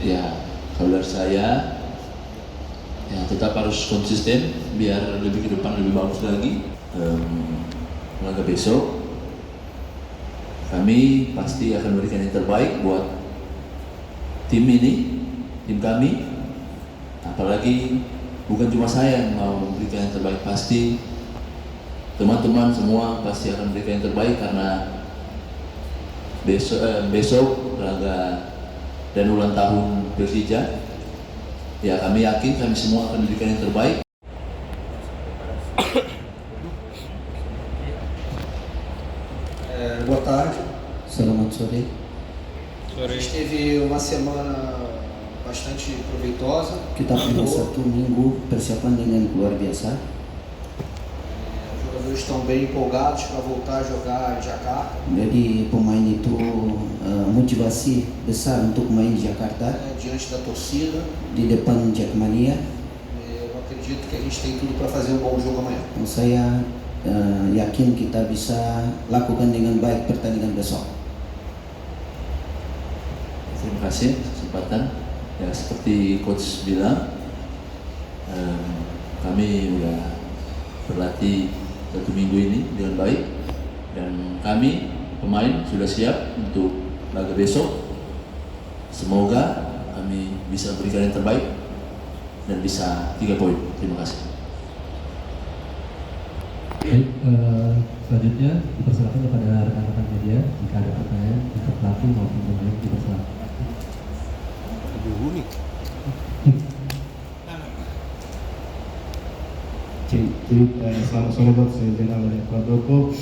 Ya, kalau dari saya ya tetap harus konsisten biar lebih ke depan lebih bagus lagi. Laga besok kami pasti akan berikan yang terbaik buat tim ini, tim kami. Apalagi bukan cuma saya yang mau memberikan yang terbaik, pasti teman-teman semua pasti akan memberikan yang terbaik karena besok laga dan ulang tahun Persija. Ya, kami yakin kami semua akan memberikan yang terbaik. Boa tarde. Selamat sore. A gente teve uma semana bastante proveitosa. Kita punya satu minggu persiapan dengan luar biasa. Os jogadores estão bem empolgados para voltar a jogar em Jakarta. Jadi pemain itu motivasi besar untuk main di Jakarta Diante da torcida. di depan Jackmania. Eu acredito que a gente tem tudo para fazer um bom jogo amanhã. Saya yakin kita bisa lakukan dengan baik pertandingan besok. Terima kasih kesempatan. Ya, seperti coach bilang, kami sudah berlatih 1 minggu ini dengan baik dan kami pemain sudah siap untuk laga besok. Semoga kami bisa berikan yang terbaik dan bisa 3 poin. Terima kasih. Baik, selanjutnya dipersilakan kepada rekan-rekan media jika ada pertanyaan untuk pelatih maupun pemain dipersilakan. Selamat sore buat saya Zainal dari Pradoko.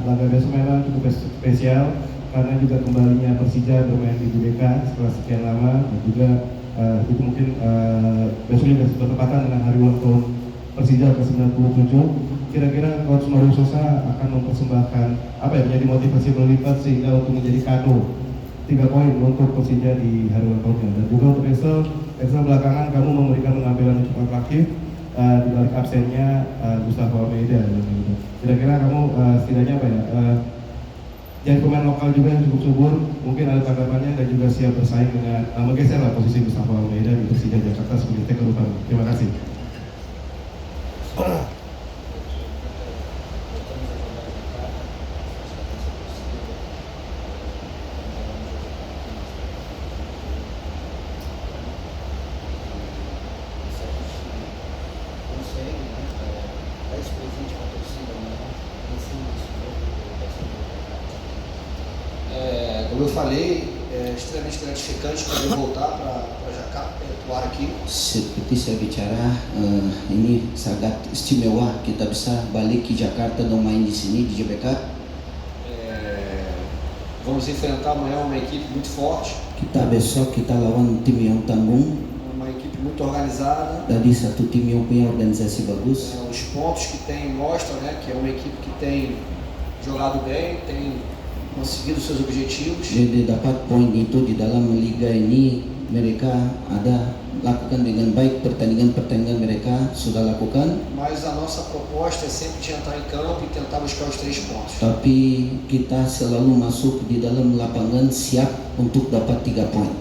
Laga besok memang cukup spesial karena juga kembalinya Persija bermain di GBK setelah sekian lama dan juga itu mungkin besok juga bertepatan dengan hari ulang tahun Persija ke-97. Kira-kira Coach Mario Sosa akan mempersembahkan apa ya, menjadi motivasi berlipat sehingga untuk menjadi kado 3 poin untuk Persija di hari ulang tahunnya. Dan juga untuk Excel belakangan kamu memberikan penampilan yang cukup aktif di balik absennya Gustavo Almeida. Kira-kira kamu setidaknya apa ya, jadi pemain lokal juga yang cukup subur, mungkin ada tanggapannya dan juga siap bersaing dengan menggeser lah posisi Gustavo Almeida di Persija Jakarta sebagai tackle utama. Terima kasih. Como eu falei, é extremamente gratificante poder voltar para Jakarta, atuar aqui. Seperti saya bicara, ini sangat istimewa kita bisa balik ke Jakarta dan main di sini di GBK. Vamos enfrentar amanhã uma equipe muito forte, Besok kita lawan tim yang tanggung uma equipe muito organizada. dari satu tim yang punya organisasi bagus. Os pontos que tem mostram, né, que é uma equipe que tem jogado bem, tem conseguido seus objetivos. Jadi dapat poin itu di dalam liga ini mereka ada lakukan dengan baik pertandingan mereka sudah lakukan. Mas a nossa proposta é sempre de entrar em campo e tentar buscar os 3 pontos. Tapi kita selalu masuk di dalam lapangan siap untuk dapat 3 poin.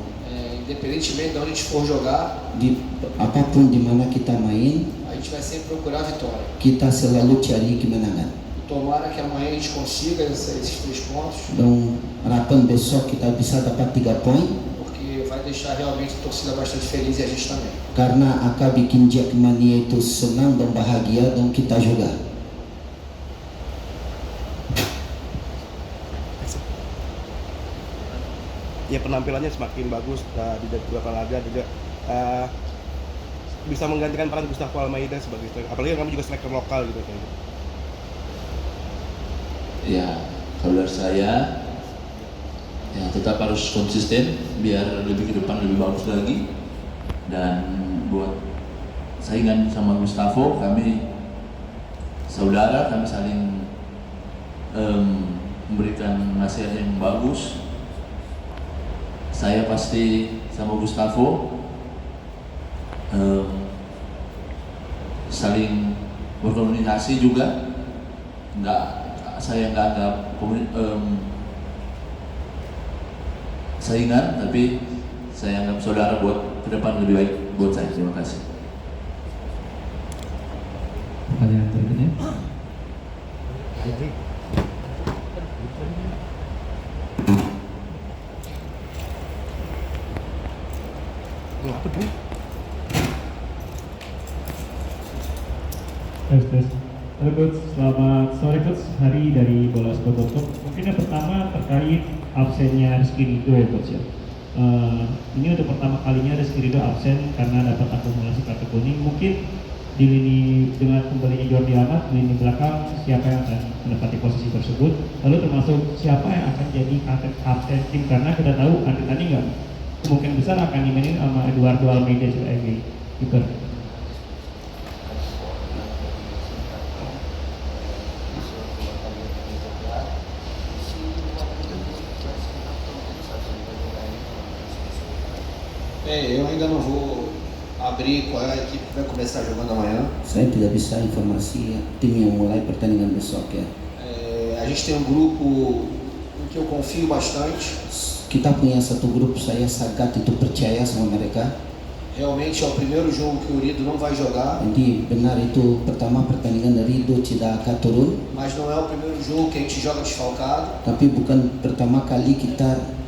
Independentemente de onde a gente for jogar, Di apapun di mana kita main, a gente vai sempre procurar a vitória. kita selalu cari kemenangan. Tomara que amanhã a gente consiga esses 3 pontos, Dan harapan besok kita bisa dapat 3 poin porque vai deixar realmente a torcida bastante feliz e a gente também. karena akan bikin Jackmania itu senang dan bahagia dan kita juga. Ya, penampilannya semakin bagus di beberapa laga juga bisa menggantikan peran Gustavo Almeida sebagai striker. Apalagi kamu juga striker lokal gitu kayak gitu. Ya, kalau dari saya ya tetap harus konsisten biar lebih ke depan lebih bagus lagi dan buat saingan sama Gustavo, kami saudara, kami saling memberikan nasihat yang bagus. Saya pasti sama Gustavo saling berkomunikasi juga, saya nggak anggap saingan, tapi saya anggap saudara buat ke depan lebih baik buat saya. Terima kasih. Pertanyaan berikutnya. Tes. Halo Coach, selamat sore Coach. Hari dari bola.com. Mungkin yang pertama terkait absennya Rizky Ridho ya Coach ya. Ini untuk pertama kalinya Rizky Ridho absen karena dapat akumulasi kartu kuning. Mungkin di lini dengan kembalinya Jordi Amat, di lini belakang siapa yang akan menempati posisi tersebut? Lalu termasuk siapa yang akan jadi kapten tim, karena kita tahu Andre tadi nggak kemungkinan besar akan dimainin sama Eduardo Almeida sebagai kiper. Eu ainda não vou abrir qual é a equipe que vai começar jogando amanhã. Saya tidak bisa informasi tim yang mulai pertandingan besok ya. A gente tem um grupo em que eu confio bastante. Kita punya satu grup, saya sangat itu percaya sama mereka. Realmente é o primeiro jogo que o Urido não vai jogar, Jadi benar itu pertama pertandingan dari Ridho tidak akan turun, mas não é o primeiro jogo que a gente joga desfalcado. tapi bukan pertama kali kita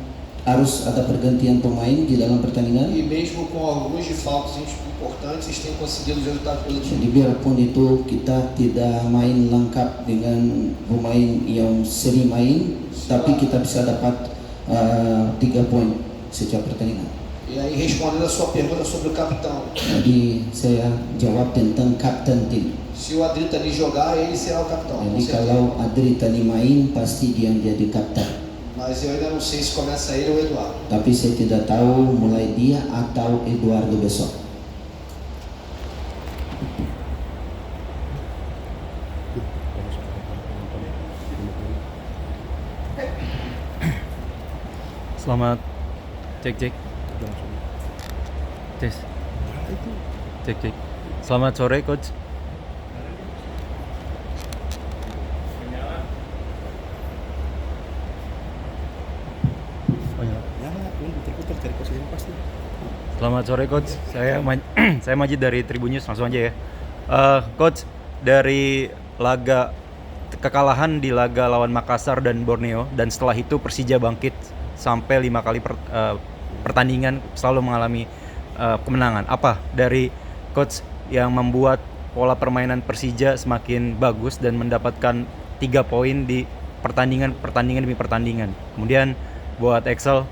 harus ada pergantian pemain di dalam pertandingan. E mesmo com alguns desfalques importantes, eles têm conseguido os resultados positivos. Jadi biarpun itu kita tidak main lengkap dengan pemain yang sering main, tapi kita bisa dapat 3 poin setiap pertandingan. E aí, respondendo a sua pergunta sobre o capitão, Jadi saya jawab tentang kapten tim. se o Adri jogar, ele será o capitão. com Jadi certeza. kalau Adri tadi main, pasti dia yang jadi kapten. Mas eu ainda não sei se começa ele ou o Eduardo. Tapi saya tidak tahu mulai dia atau Eduardo besok. Selamat cek. Tes. Cek. Selamat sore Coach. Selamat sore Coach. Saya Majid dari Tribun News, langsung aja ya. Coach, dari laga kekalahan di laga lawan Makassar dan Borneo, dan setelah itu Persija bangkit sampai 5 kali pertandingan selalu mengalami kemenangan. Apa dari Coach yang membuat pola permainan Persija semakin bagus dan mendapatkan 3 poin di pertandingan demi pertandingan? Kemudian buat Excel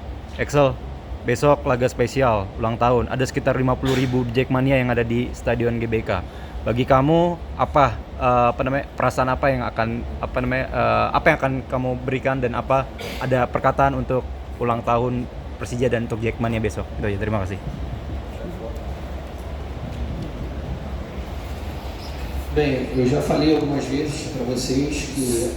besok laga spesial ulang tahun, ada sekitar 50.000 Jackmania yang ada di Stadion GBK. Bagi kamu apa perasaan apa yang akan kamu berikan, dan apa ada perkataan untuk ulang tahun Persija dan untuk Jackmania besok? Itu aja, terima kasih. Bem, eu já falei algumas vezes para vocês que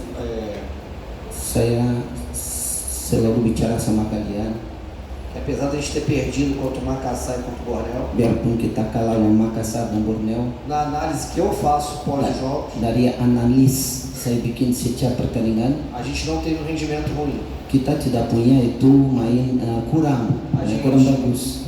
Saya selalu bicara sama kalian, apesar de a gente ter perdido contra o Makassar e contra o Borneo, biarpun kita kalah lawan Makassar dan Borneo, na análise que eu faço pós-jogos, dari analis saya bikin setiap pertandingan, a gente não teve um rendimento ruim. kita tidak punya itu main kurang bagus.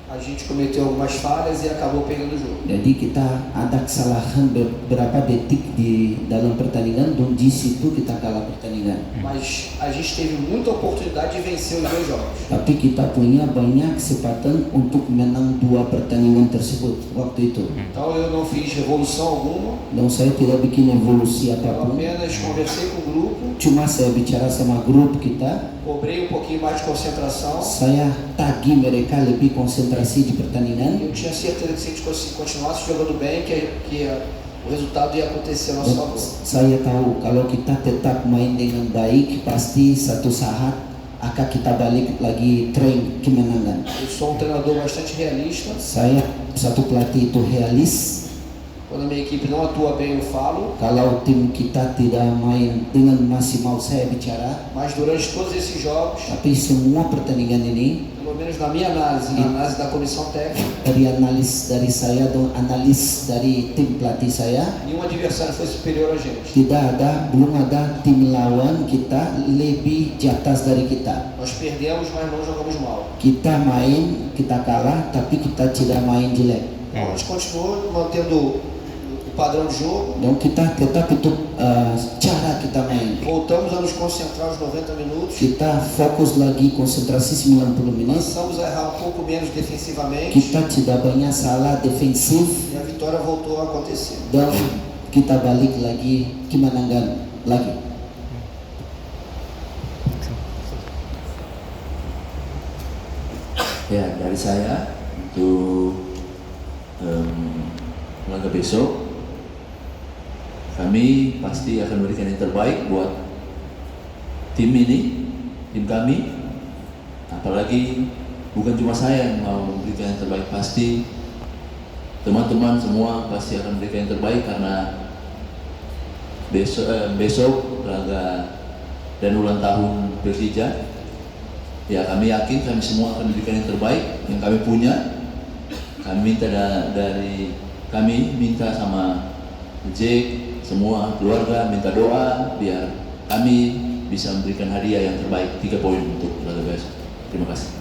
A gente cometeu algumas falhas e acabou perdendo o jogo. Jadi kita ada kesalahan beberapa detik di dalam pertandingan, dan di situ kita kalah pertandingan. Mas a gente teve muita oportunidade de vencer os 2 jogos. Tapi kita punya banyak kesempatan untuk menang 2 pertandingan tersebut waktu itu. Então eu não fiz revolução alguma, Dan saya tidak bikin evolusi eu apapun. apenas conversei com o grupo, Cuma saya bicara sama grup kita, cobrei um pouquinho mais de concentração. saya tagih mereka lebih konsentrasi di pertandingan. Eu tinha certeza que se a gente continuasse jogando bem, que o resultado ia acontecer a nosso Dan favor. saya tahu kalau kita tetap main dengan baik, pasti satu saat akan kita balik lagi tren kemenangan. Eu sou um treinador bastante realista. Saya satu pelatih itu realis. Quando a minha equipe não atua bem, eu falo. Kalau tim kita tidak main dengan maksimal, saya bicara. Mas durante todos esses jogos, Tapi semua pertandingan ini, pelo menos na minha análise, na análise da comissão técnica, dari analis dari saya dan analis dari tim pelatih saya, nenhum adversário foi superior a gente. belum ada tim lawan kita lebih di atas dari kita. Nós perdemos, mas não jogamos mal. Kita main, kita kalah, tapi kita tidak main jelek. Então, a gente continuou mantendo o padrão de jogo. Dan kita tetap itu cara kita main. Voltamos a nos concentrar os 90 minutos. Kita fokus lagi konsentrasi 90 menit. Passamos a errar um pouco menos defensivamente. Kita tidak banyak salah defensif E a vitória voltou a acontecer. dan kita balik lagi kemenangan lagi. Ya, dari saya untuk laga besok, kami pasti akan memberikan yang terbaik buat tim ini, tim kami. Apalagi bukan cuma saya yang mau memberikan yang terbaik, pasti teman-teman semua pasti akan memberikan yang terbaik karena besok laga dan ulang tahun Persija. Ya, kami yakin kami semua akan memberikan yang terbaik yang kami punya. Kami minta sama Jack, semua keluarga minta doa biar kami bisa memberikan hadiah yang terbaik 3 poin untuk laga besok. Terima kasih.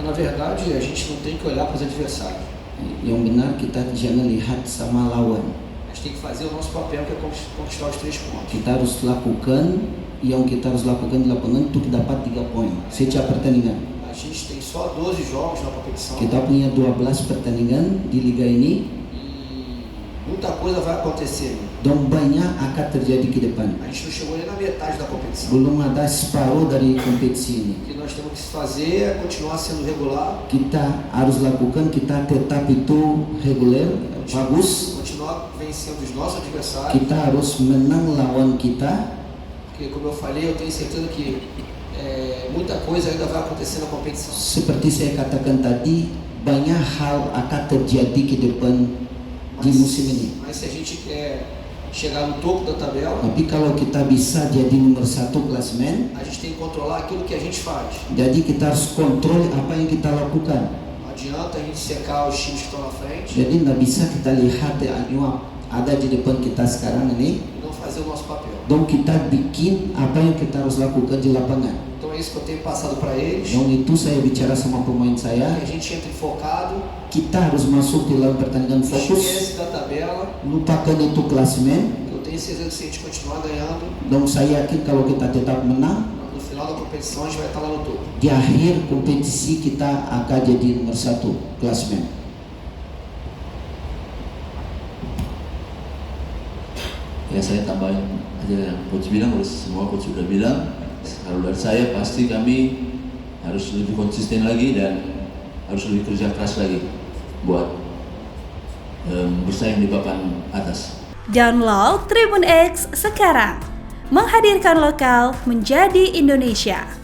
Na verdade, a gente não tem que olhar para os adversários. Yang benar kita jangan lihat sama lawan. A gente tem que fazer o nosso papel, que é conquistar os 3 pontos. Kita harus lakukan yang kita harus lakukan di lapangan untuk dapat 3 poin setiap pertandingan. A gente tem só 12 jogos na competição. Kita punya 12 pertandingan di liga ini E muita coisa vai acontecer. dan banyak akan terjadi ke depan. A gente não chegou nem na metade da competição. Belum ada separuh dari kompetisi ini. O que nós temos que fazer é continuar sendo regular, Kita harus lakukan, kita tetap itu reguler, bagus. continuar vencendo os nossos adversários. Kita harus menang lawan kita. Porque, como eu falei, eu tenho certeza que muita coisa ainda vai acontecer na competição. Seperti saya katakan tadi, banyak hal akan terjadi ke depan di musim ini. Mas se a gente quer chegar no topo da tabela, Tapi kalau kita bisa jadi nomor 1 klasemen, a gente tem que controlar aquilo que a gente faz. jadi kita harus kontrol apa yang kita lakukan. Não adianta a gente secar os times que estão na frente Jadi nggak bisa kita lihat yang ada di depan kita sekarang ini, e não fazer o nosso papel. dan kita bikin apa yang kita harus lakukan di lapangan. Então é isso que eu tenho passado para eles. Yang itu saya bicara sama pemain Que saya, a gente entre focado, kita harus masuk di dalam pertandingan fokus, esquece da tabela. lupakan itu klasemen, Eu tenho certeza que se a gente continuar ganhando, dan saya yakin kalau kita tetap menang, no final da competição a gente vai estar lá no topo. di akhir kompetisi kita akan jadi nomor 1 klasemen. Ya, saya tambahin aja yang coach bilang, semua coach sudah bilang. Kalau dari saya pasti kami harus lebih konsisten lagi dan harus lebih kerja keras lagi buat bersaing di papan atas. Download Tribun X sekarang, menghadirkan lokal menjadi Indonesia.